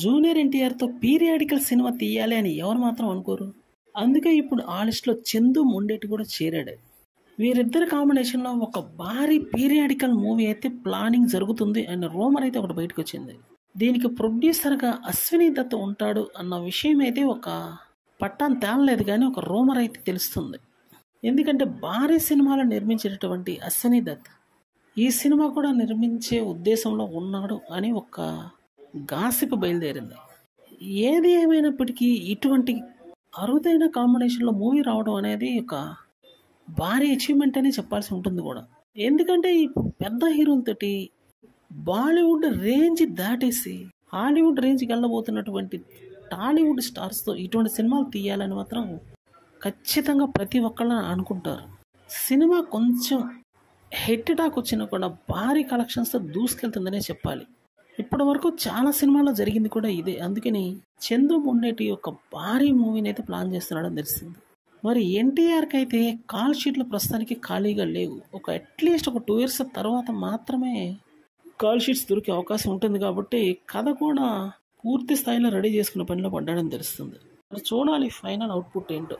Junior ఎన్టీఆర్తో periodical cinema తీయాలి అని ఎవరు మాత్రం అనుకోరు. అందుకే ఇప్పుడు ఆ లిస్టులో చందు మొండేటి కూడా చేరాడు. వీరిద్దరి కాంబినేషన్లో ఒక భారీ పీరియాడికల్ మూవీ అయితే ప్లానింగ్ జరుగుతుంది అన్న రూమర్ అయితే ఒకటి బయటకు వచ్చింది. దీనికి ప్రొడ్యూసర్గా అశ్విని దత్ ఉంటాడు అన్న విషయం అయితే ఒక పట్టాన్ తేలలేదు, కానీ ఒక రూమర్ అయితే తెలుస్తుంది. ఎందుకంటే భారీ సినిమాలు నిర్మించేటటువంటి అశ్విని దత్ ఈ సినిమా కూడా నిర్మించే ఉద్దేశంలో ఉన్నాడు అని ఒక గాసిప్ బయలుదేరింది. ఏది ఏమైనప్పటికీ ఇటువంటి అరుదైన కాంబినేషన్లో మూవీ రావడం అనేది ఒక భారీ అచీవ్మెంట్ అని చెప్పాల్సి ఉంటుంది కూడా. ఎందుకంటే ఈ పెద్ద హీరోలతోటి బాలీవుడ్ రేంజ్ దాటేసి హాలీవుడ్ రేంజ్కి వెళ్ళబోతున్నటువంటి టాలీవుడ్ స్టార్స్తో ఇటువంటి సినిమాలు తీయాలని మాత్రం ఖచ్చితంగా ప్రతి ఒక్కళ్ళ అనుకుంటారు. సినిమా కొంచెం హెడ్ టాక్ వచ్చినా కూడా భారీ కలెక్షన్స్తో దూసుకెళ్తుందనే చెప్పాలి. ఇప్పటి వరకు చాలా సినిమాల్లో జరిగింది కూడా ఇదే. అందుకని చందు మొండేటి యొక్క భారీ మూవీని అయితే ప్లాన్ చేస్తున్నాడని తెలిసింది. మరి ఎన్టీఆర్కి అయితే కాల్ షీట్లు ప్రస్తుతానికి ఖాళీగా లేవు. అట్లీస్ట్ ఒక 2 years తర్వాత మాత్రమే కాల్ షీట్స్ దొరికే అవకాశం ఉంటుంది. కాబట్టి కథ కూడా పూర్తి స్థాయిలో రెడీ చేసుకునే పనిలో పడ్డాడని తెలుస్తుంది. మరి చూడాలి ఫైనల్ అవుట్పుట్ ఏంటో.